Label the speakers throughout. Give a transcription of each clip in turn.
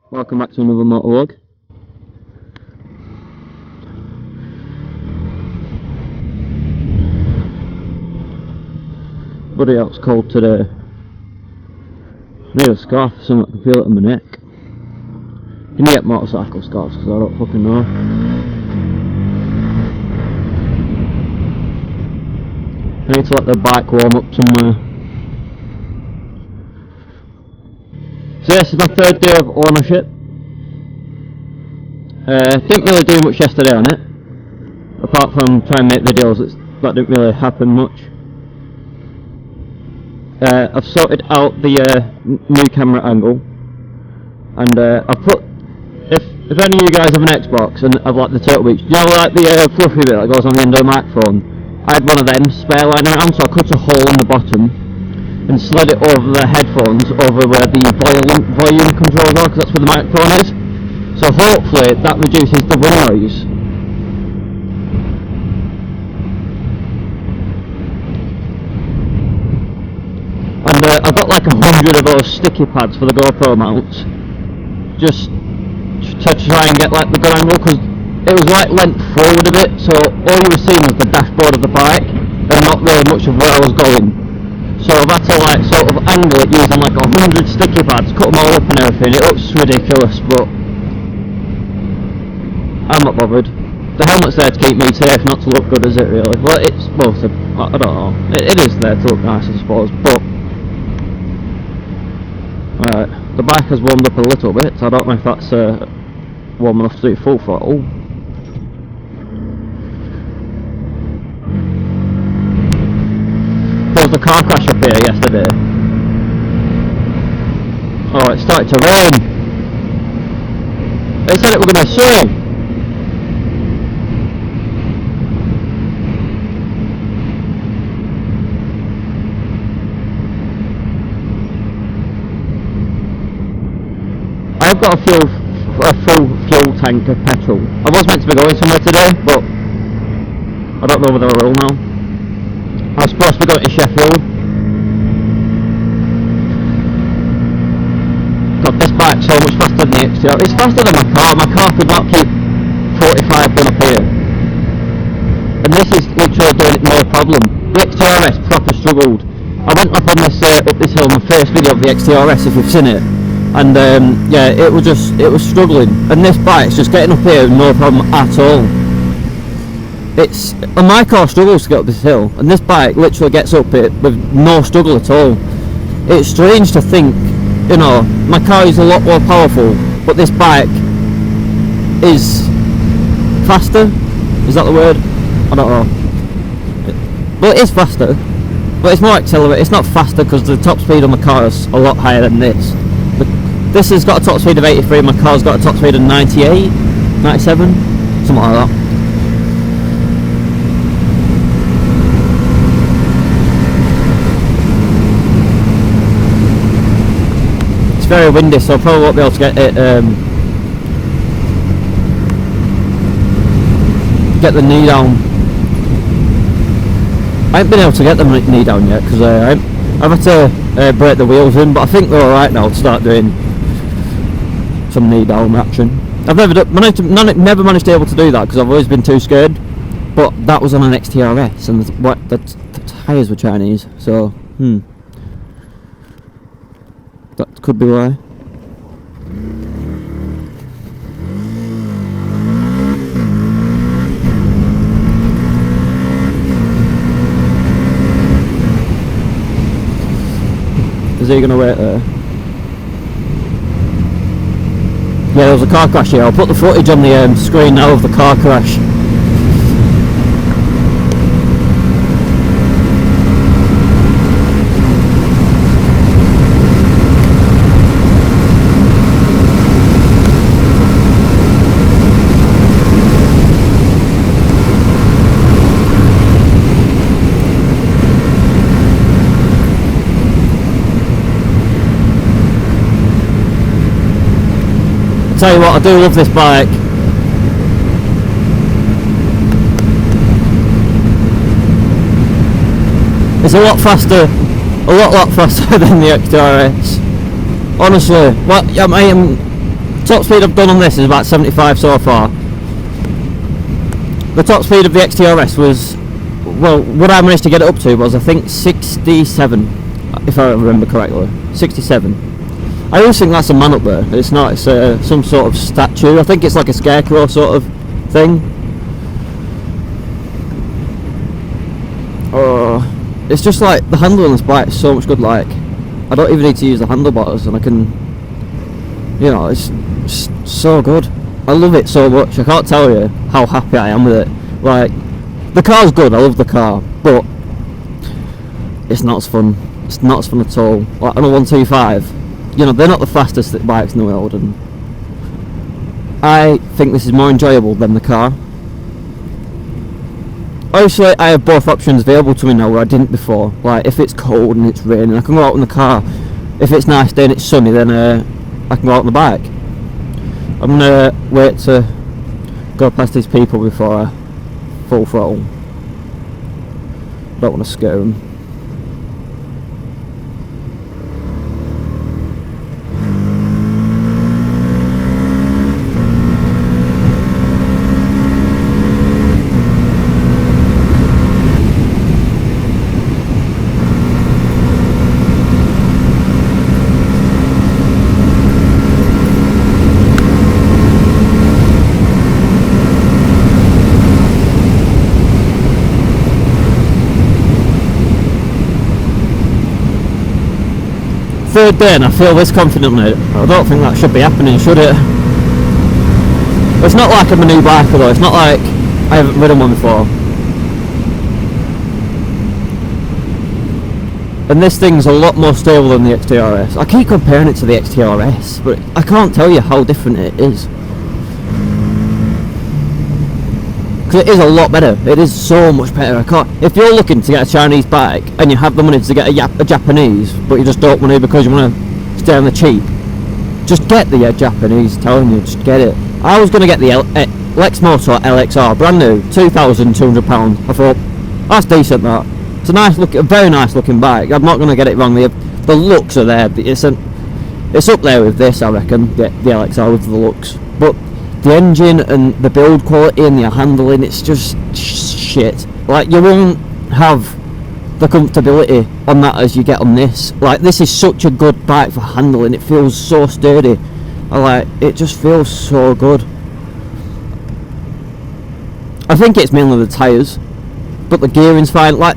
Speaker 1: Welcome back to another motovlog. Bloody hell, it's cold today. I need a scarf or something, I can feel it on my neck. Can you get motorcycle scarves? Because I don't fucking know. I need to let the bike warm up somewhere. So this is my third day of ownership. Didn't really do much yesterday on it, apart from trying to make videos. That didn't really happen much. I've sorted out the new camera angle, and I've put, if any of you guys have an Xbox and have like the Turtle Beach, you know, like the fluffy bit that goes on the end of the microphone, I had one of them spare lying around, so I cut a hole in the bottom and slid it over the headphones, over where the volume controls are, because that's where the microphone is. So hopefully that reduces the wind noise. And I've got like 100 of those sticky pads for the GoPro mounts, just to try and get like the good angle, because it was like leant forward a bit, so all you were seeing was the dashboard of the bike and not really much of where I was going. So I've had to like sort of angle it using like 100 sticky pads, cut them all up and everything. It looks ridiculous, but I'm not bothered. The helmet's there to keep me safe, not to look good, is it really? Well, it's supposed to, I don't know, it is there to look nice I suppose, but the bike has warmed up a little bit, so I don't know if that's warm enough to do full throttle. There was a car crash up here yesterday. Oh, it started to rain. They said it was going to snow. I've got a full fuel tank of petrol. I was meant to be going somewhere today, but I don't know whether I will now. I was supposed to be going to Sheffield. God, this bike's so much faster than the XTR. It's faster than my car. My car could not keep 45 going up here. And this is literally doing it no problem. The XTRS proper struggled. I went up on this up this hill, my first video of the XTRS, if you've seen it. And yeah, it was struggling. And this bike's just getting up here no problem at all. And my car struggles to get up this hill, and this bike literally gets up it with no struggle at all. It's strange to think, you know, my car is a lot more powerful, but this bike is faster. Is that the word? I don't know. Well, it is faster, but it's more accelerated. It's not faster because the top speed on my car is a lot higher than this. This has got a top speed of 83, my car's got a top speed of 98, 97, something like that. It's very windy, so I probably won't be able to get it, get the knee down. I haven't been able to get the knee down yet, because I've had to break the wheels in, but I think they're alright now to start doing some knee down action. I've never managed to be able to do that because I've always been too scared, but that was on an XTRS and the tyres were Chinese, so that could be why. Is he going to wait there? Yeah, there was a car crash here. I'll put the footage on the screen now of the car crash. Tell you what, I do love this bike. It's a lot faster than the XTRS. Honestly, well, Top speed I've done on this is about 75 so far. The top speed of the XTRS was, well, what I managed to get it up to was, I think, 67, if I remember correctly. 67. I always think that's a man up there. It's not, it's some sort of statue. I think it's like a scarecrow sort of thing. It's just like, the handle on this bike is so much good, like, I don't even need to use the handlebars and I can, you know, it's just so good. I love it so much. I can't tell you how happy I am with it. Like, the car's good, I love the car, but it's not as fun. It's not as fun at all. Like on a 125, you know, they're not the fastest bikes in the world, and I think this is more enjoyable than the car. Obviously, I have both options available to me now where I didn't before. Like, if it's cold and it's raining, I can go out in the car. If it's nice day and it's sunny, then I can go out on the bike. I'm gonna wait to go past these people before I full throttle. Don't want to scare them. Third day and I feel this confident in it. I don't think that should be happening, should it? It's not like I'm a new biker though, it's not like I haven't ridden one before. And this thing's a lot more stable than the XTRS. I keep comparing it to the XTRS, but I can't tell you how different it is. Because it is a lot better. It is so much better. If you're looking to get a Chinese bike and you have the money to get a Japanese, but you just don't want to because you want to stay on the cheap, just get the Japanese. Telling you, just get it. I was going to get the Lex Motor LXR, brand new, £2,200. I thought that's decent. That it's a nice look, a very nice looking bike. I'm not going to get it wrong. The looks are there. It's up there with this, I reckon. The LXR with the looks, but the engine and the build quality and the handling, it's just shit. Like, you won't have the comfortability on that as you get on this. Like, this is such a good bike for handling. It feels so sturdy. It just feels so good. I think it's mainly the tyres, but the gearing's fine. Like,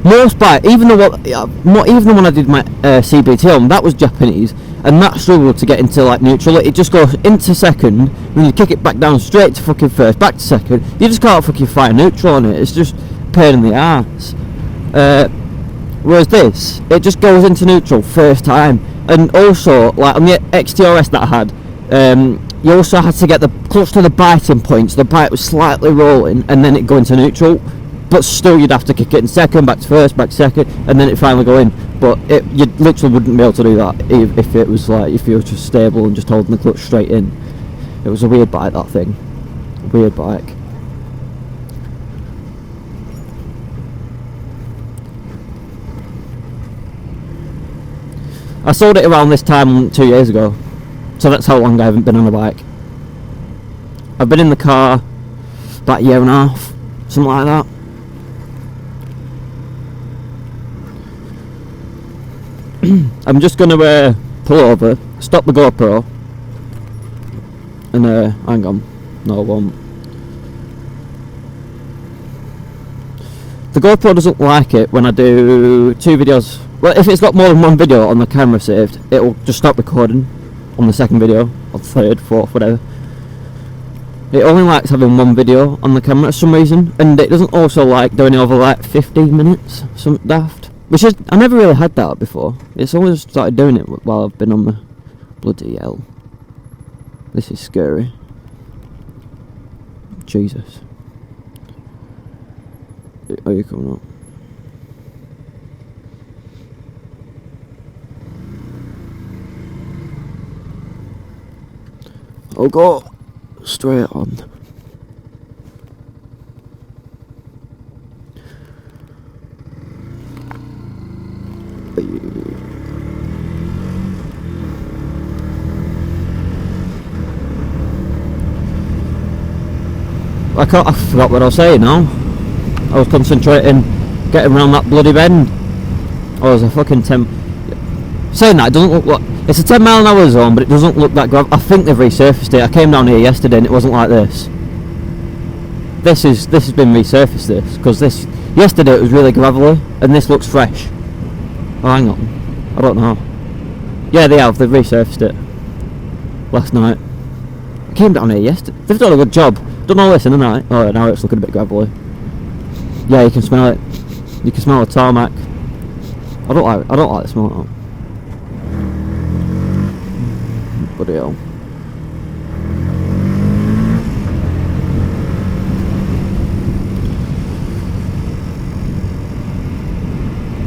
Speaker 1: most bike, even the one I did my CBT on, that was Japanese, and that struggled to get into like neutral. It just goes into second, and you kick it back down straight to fucking first, back to second. You just can't fucking find neutral on it. It's just a pain in the arse. Whereas this, it just goes into neutral first time. And also, like on the XTRS that I had, you also had to get the clutch to the biting point, so the bike was slightly rolling, and then it go into neutral. But still, you'd have to kick it in second, back to first, back to second, and then it finally go in. But you literally wouldn't be able to do that if it was like, if you were just stable and just holding the clutch straight in. It was a weird bike, that thing. Weird bike. I sold it around this time 2 years ago, so that's how long I haven't been on a bike. I've been in the car about a year and a half, something like that. I'm just going to pull over, stop the GoPro, and hang on, no I won't. The GoPro doesn't like it when I do two videos. Well, if it's got more than one video on the camera saved, it will just stop recording on the second video, or third, fourth, whatever. It only likes having one video on the camera for some reason, and it doesn't also like doing it over like 15 minutes, something daft. Which is, I never really had that before. It's always started doing it while I've been on the bloody hell. This is scary. Jesus. Are you coming up? I'll go straight on. I forgot what I was saying now. I was concentrating getting around that bloody bend. Oh, there's a fucking 10. Saying that, it doesn't look like it's a 10 mile an hour zone, but it doesn't look that gravel. I think they've resurfaced it. I came down here yesterday and it wasn't like this. This has been resurfaced, because yesterday it was really gravelly and this looks fresh. Oh, hang on, I don't know. Yeah, they've resurfaced it last night. I came down here yesterday. They've done a good job. Done all this in the night. Oh, now it's looking a bit gravelly. Yeah, you can smell it. You can smell the tarmac. I don't like the smell of that. Bloody hell.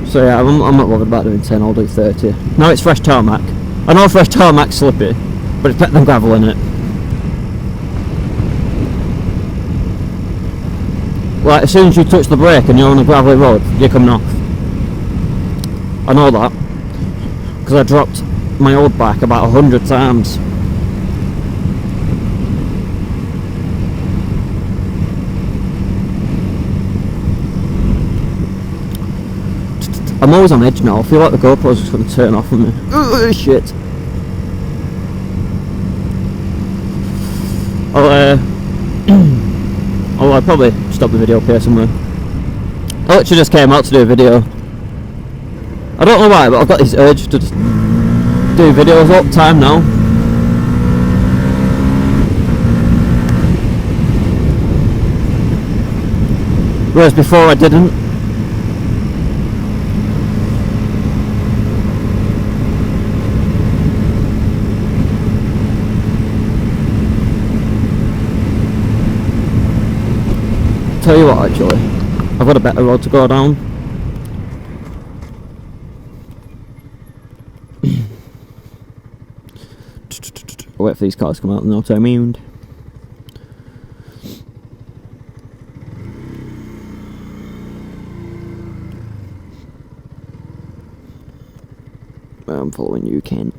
Speaker 1: So yeah, I'm not bothered about doing 10, I'll do 30. Now it's fresh tarmac. I know fresh tarmac's slippy, but it's better than gravel in it. Like, as soon as you touch the brake and you're on a gravelly road, you're coming off. I know that, because I dropped my old bike about 100 times. I'm always on edge now. I feel like the GoPro's just going to turn off on me. Ugh, shit. I'll probably stop the video up here somewhere. I literally just came out to do a video. I don't know why, but I've got this urge to just do videos all the time now. Whereas before I didn't. Tell you what, actually, I've got a better road to go down. I'll wait for these cars to come out and they'll turn me around. I'm following you, Ken.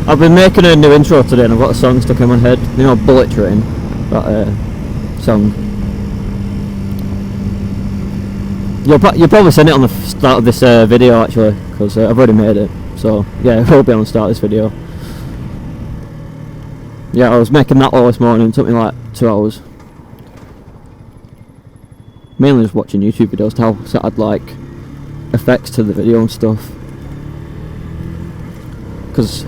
Speaker 1: I've been making a new intro today and I've got a song stuck in my head. You know, Bullet Train, that song. You'll probably seen it on the start of this video actually, because I've already made it. So yeah, it will be on the start of this video. Yeah, I was making that all this morning. It took me like 2 hours. Mainly just watching YouTube videos to add like effects to the video and stuff. Because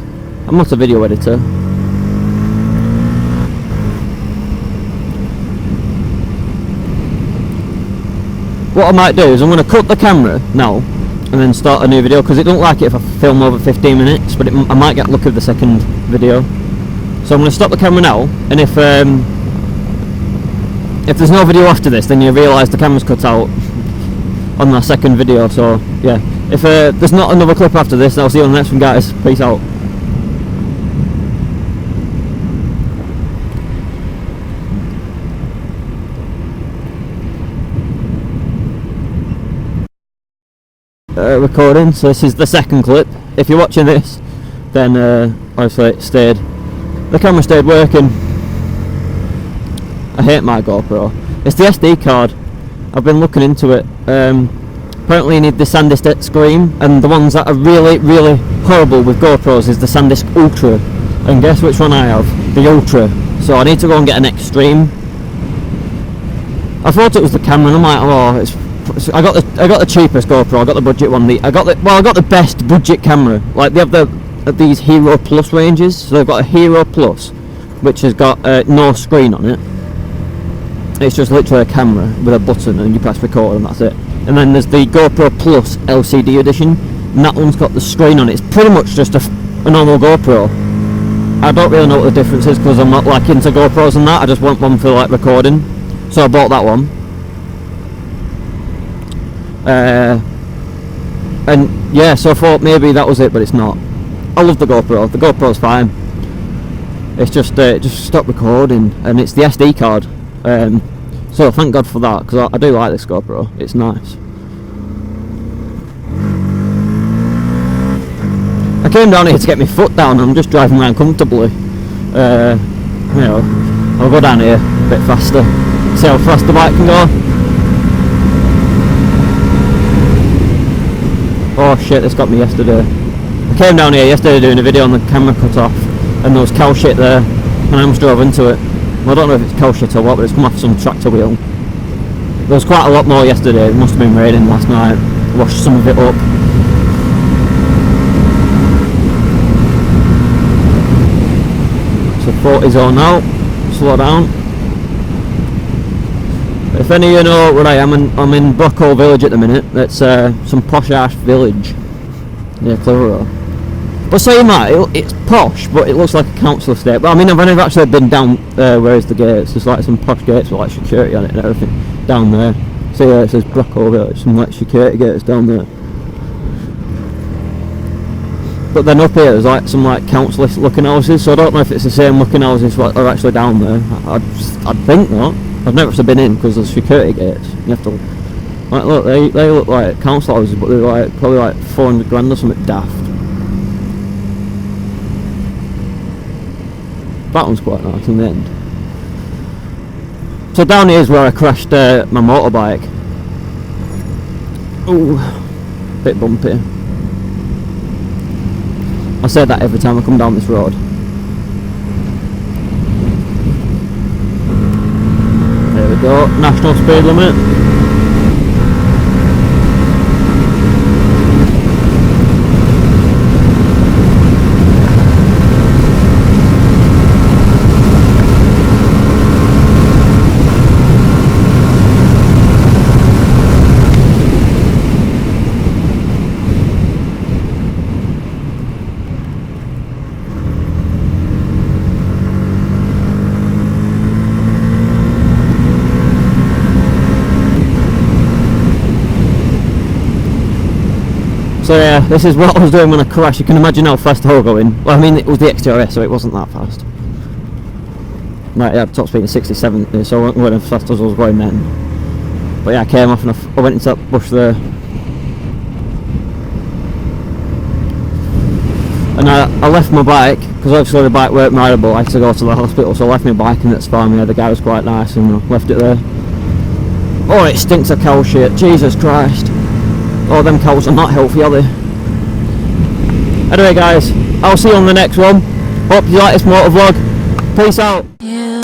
Speaker 1: I'm not a video editor. What I might do is I'm going to cut the camera now and then start a new video, because it don't like it if I film over 15 minutes, but I might get lucky with the second video. So I'm going to stop the camera now, and if there's no video after this, then you realise the camera's cut out on the second video. So yeah, if there's not another clip after this, I'll see you on the next one, guys. Peace out. Recording, so this is the second clip. If you're watching this, then obviously it stayed. The camera stayed working. I hate my GoPro. It's the SD card. I've been looking into it. Apparently you need the SanDisk Extreme, and the ones that are really, really horrible with GoPros is the SanDisk Ultra. And guess which one I have? The Ultra. So I need to go and get an Extreme. I thought it was the camera, and I'm like, oh, I got the cheapest GoPro. I got the budget one. I got the best budget camera. Like, they have these Hero Plus ranges. So they've got a Hero Plus, which has got no screen on it. It's just literally a camera with a button, and you press record, and that's it. And then there's the GoPro Plus LCD edition, and that one's got the screen on it. It's pretty much just a normal GoPro. I don't really know what the difference is, because I'm not like into GoPros and that. I just want one for like recording, so I bought that one. And yeah, so I thought maybe that was it, but it's not. I love the GoPro. The GoPro's fine. it's just it just stopped recording, and it's the SD card. So thank God for that, because I do like this GoPro. It's nice. I came down here to get my foot down. I'm just driving around comfortably. You know, I'll go down here a bit faster. See how fast the bike can go. Oh shit, this got me yesterday. I came down here yesterday doing a video and the camera cut off, and there was cow shit there, and I almost drove into it. Well, I don't know if it's cow shit or what, but it's come off some tractor wheel. There was quite a lot more yesterday. It must have been raining last night. Washed some of it up. So 40 zone now. Slow down. If any of you know where I am, I'm in Brockhall Village at the minute. That's some posh ass village near Clitheroe. But saying that, it's posh, but it looks like a council estate. But I mean, I've never actually been down where's the gates. There's like some posh gates with like security on it and everything down there. See, it says Brockhall Village, some like security gates down there. But then up here there's like some like council looking houses, so I don't know if it's the same looking houses that are actually down there. I'd think not. I've never actually been in because there's security gates. You have to like look, they look like council houses, but they're like probably like 400 grand or something daft. That one's quite nice in the end. So down here is where I crashed my motorbike. Ooh, bit bumpy. I say that every time I come down this road. There we go, national speed limit. So yeah, this is what I was doing when I crashed. You can imagine how fast I was going. Well, I mean, it was the XTRS, so it wasn't that fast. Right, yeah, top speed is 67, so I wasn't going as fast as I was going then. But yeah, I came off and I went into that bush there. And I left my bike, because obviously the bike weren't rideable. I had to go to the hospital, so I left my bike and it's fine. Yeah, the guy was quite nice and I left it there. Oh, it stinks of cow shit, Jesus Christ. Oh, them cows are not healthy, are they? Anyway guys, I'll see you on the next one. Hope you like this motor vlog. Peace out. Yeah.